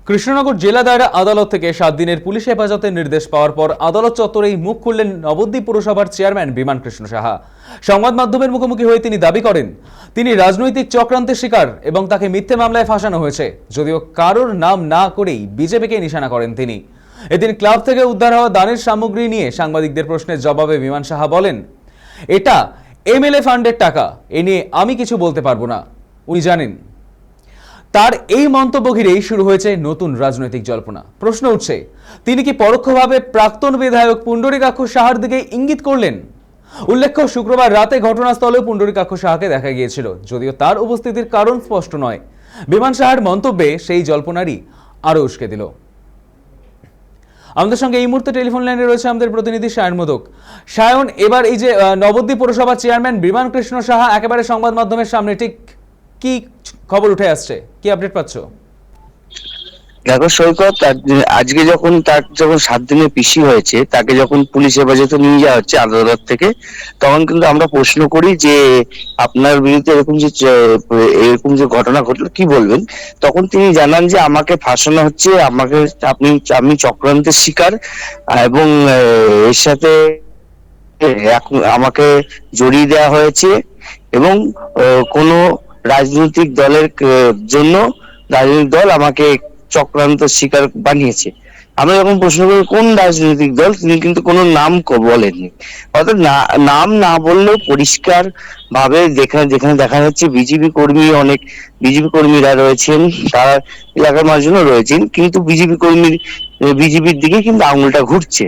কৃষ্ণনগর জেলা দায়রা আদালত থেকে 7 দিনের পুলিশ হেফাজতের নির্দেশ পাওয়ার পর আদালত চত্বরেই মুখ খুললেন নবদ্বীপ পুরসভার চেয়ারম্যান বিমান কৃষ্ণ সাহা। সংবাদ মাধ্যমের মুখোমুখি হয়ে তিনি দাবি করেন তিনি রাজনৈতিক চক্রান্তের শিকার এবং তাকে মিথ্যে মামলায় ফাঁসানো হয়েছে, যদিও কারোর নাম না করেই বিজেপিকে নিশানা করেন তিনি। এদিন ক্লাব থেকে উদ্ধার হওয়া দানের সামগ্রী নিয়ে সাংবাদিকদের প্রশ্নের জবাবে বিমান সাহা বলেন, এটা এমএলএ ফান্ডের টাকা, এ নিয়ে আমি কিছু বলতে পারবো না। উনি জানেন। তার এই মন্তব্য ঘিরেই শুরু হয়েছে নতুন রাজনৈতিক জল্পনা। প্রশ্ন উঠছে, তিনি কি পরোক্ষভাবে প্রাক্তন বিধায়ক পুণ্ডরীকাক্ষ সাহার দিকে ইঙ্গিত করলেন? উল্লেখ্য, শুক্রবার রাতে ঘটনাস্থলেও পুণ্ডরীকাক্ষ সাহাকে দেখা গিয়েছিল, যদিও তার উপস্থিতির কারণ স্পষ্ট নয়। বিমান সাহার মন্তব্যে সেই জল্পনারই আরও উস্কে দিল। আমাদের সঙ্গে এই মুহূর্তে টেলিফোন লাইনে রয়েছে আমাদের প্রতিনিধি সায়ন মোদক। সায়ন, এবার এই যে নবদ্বীপ পুরসভার চেয়ারম্যান বিমান কৃষ্ণ সাহা একেবারে সংবাদ মাধ্যমের সামনে, ঠিক কি খবর উঠে আসছে, কি আপডেট পাচ্ছ? দেখো সৈকত, আজকে যখন 7 দিনের পিসি হয়েছে, তাকে যখন পুলিশ হেফাজতে নিয়ে যাওয়া হচ্ছে আদালত থেকে, তখন কিন্তু আমরা প্রশ্ন করি যে আপনার বিরুদ্ধে এরকম যে ঘটনা ঘটলো কি বলবেন। তখন তিনি জানান যে আমাকে ফাঁসানো হচ্ছে, আমি চক্রান্তের শিকার এবং এর সাথে আমাকে জড়িয়ে দেওয়া হয়েছে এবং কোনো রাজনৈতিক দলের জন্য রাজনৈতিক দল আমাকে চক্রান্ত শিকার বানিয়েছে। আমরা যখন প্রশ্ন করি কোন রাজনৈতিক দল, তিনি কিন্তু কোনো নাম বলেননি। অর্থাৎ নাম না বললেও পরিষ্কার ভাবে যেখানে দেখা যাচ্ছে অনেক বিজেপি কর্মীরা রয়েছেন, তারা এলাকার মানুষজনও রয়েছেন, কিন্তু বিজেপির দিকে কিন্তু আঙুলটা ঘুরছে।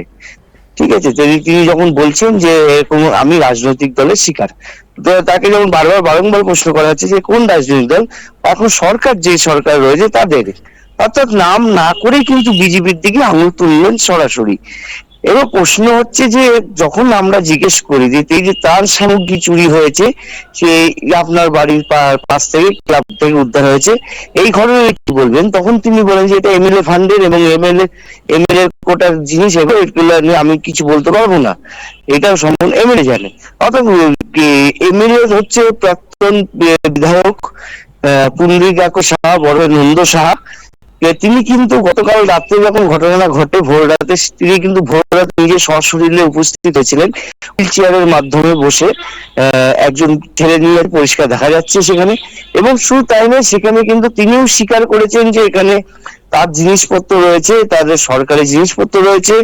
ঠিক আছে, তিনি যখন বলছেন যে এরকম আমি রাজনৈতিক দলের শিকার, তো তাকে যখন বারংবার প্রশ্ন করা হচ্ছে যে কোন রাজনৈতিক দল, এখন যে সরকার রয়েছে তাদের, অর্থাৎ নাম না করে কিন্তু বিজেপির দিকে আঙুল তুললেন সরাসরি। এবার প্রশ্ন হচ্ছে যে যখন আমরা জিজ্ঞেস করি যে এই যে তার সামগ্রী চুরি হয়েছে, সে আপনার বাড়ির পাশ থেকে ক্লাব থেকে উদ্ধার হয়েছে, এই ঘটনায় কি বলবেন, তখন তিনি বলেন যে এটা এমএলএ ফান্ডের এবং এমএলএ কোটার জিনিস, এগুলো নিয়ে আমি কিছু বলতে পারবো না, এটা সম্পূর্ণ এমএলএ জানে। অর্থাৎ এমএলএ হচ্ছে প্রাক্তন বিধায়ক পুণ্ডরীকাক্ষ সাহা, বড় নন্দ সাহা। তিনি কিন্তু গতকাল রাত্রে যখন ঘটনা ঘটে, ভোর রাতে তিনি কিন্তু নিজে সশরীরে উপস্থিত হয়েছিলেন, হুইল চেয়ারের মাধ্যমে বসে একজন ছেলে নিয়ে পরিষ্কার দেখা যাচ্ছে সেখানে। এবং শুধু তাই নয়, সেখানে কিন্তু তিনিও স্বীকার করেছেন যে এখানে তার জিনিসপত্র রয়েছে, তাদের সরকারি জিনিসপত্র রয়েছে,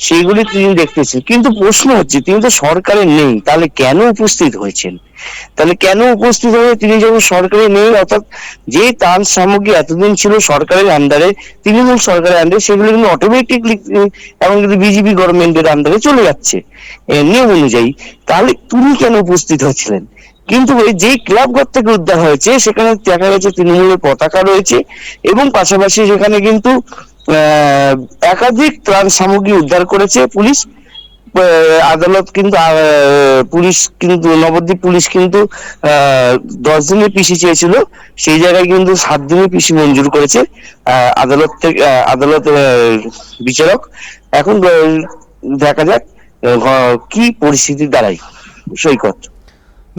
সেগুলি তিনি দেখতেছেন। কিন্তু প্রশ্ন হচ্ছে, তিনি তো সরকারে নেই, তাহলে কেন উপস্থিত হয়েছেন? তিনি যখন সরকারে নেই, অর্থাৎ যে তার সামগ্রী এতদিন ছিল সরকারের আন্ডারে, তৃণমূল সরকারের আন্ডারে, সেগুলো কিন্তু অটোমেটিকলি এবং কিন্তু বিজেপি গভর্নমেন্টের আন্ডারে চলে যাচ্ছে নিয়ম অনুযায়ী, তাহলে তিনি কেন উপস্থিত হয়েছিলেন? কিন্তু ওই যে ক্লাব ঘর থেকে উদ্ধার হয়েছে, সেখানে দেখা গেছে তৃণমূলের পতাকা রয়েছে এবং পাশাপাশি সেখানে কিন্তু একাধিক ত্রাণ সামগ্রী উদ্ধার করেছে পুলিশ। আদালত কিন্তু নবদ্বীপ পুলিশ কিন্তু 10 দিনের পিসি চেয়েছিল, সেই জায়গায় কিন্তু 7 দিনের পিসি মঞ্জুর করেছে আদালত বিচারক। এখন দেখা যাক কি পরিস্থিতি দাঁড়ায়। সৈকত,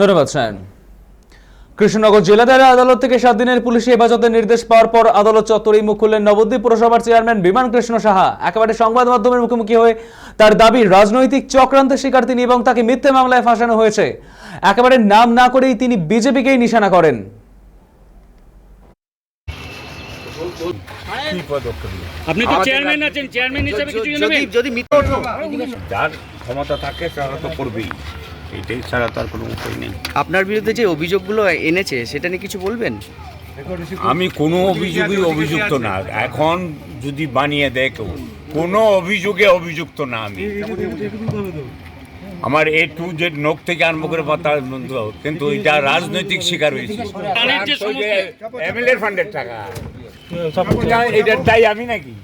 ধন্যবাদ সায়ন। কৃষ্ণনগর জেলা দায়রা আদালত থেকে 7 দিনের পুলিশি হেফাজতের নির্দেশ পাওয়ার পর আদালত চত্বরেই মুখ খুললেন নবদ্বীপ পুরসভার চেয়ারম্যান বিমান কৃষ্ণ সাহা। একেবারে সংবাদ মাধ্যমের মুখোমুখি হয়ে তার দাবি রাজনৈতিক চক্রান্তের শিকার তিনি এবং তাকে মিথ্যে মামলায় ফাঁসানো হয়েছে। একেবারে নাম না করেই তিনি বিজেপিকেই নিশানা করেন। আপনি তো চেয়ারম্যান আছেন, চেয়ারম্যান হিসেবে কিছু জানেন? যদি যার ক্ষমতা থাকে তারা তো করবেই, এটাই ছাড়া তার কোনো উপায় নেই। আপনার বিরুদ্ধে যে অভিযোগগুলো এনেছে সেটা নিয়ে কিছু বলবেন? আমি কোনো অভিযোগই অভিযুক্ত না, এখন যদি বানিয়ে দেয় কেউ, কোনো অভিযোগে অভিযুক্ত না আমি। আমার A to Z নখ থেকে আরম্ভ করে পাতা, কিন্তু এটা রাজনৈতিক শিকার হয়েছে। এমএলএ ফান্ডের টাকা, এটার দায়ী আমি নাকি?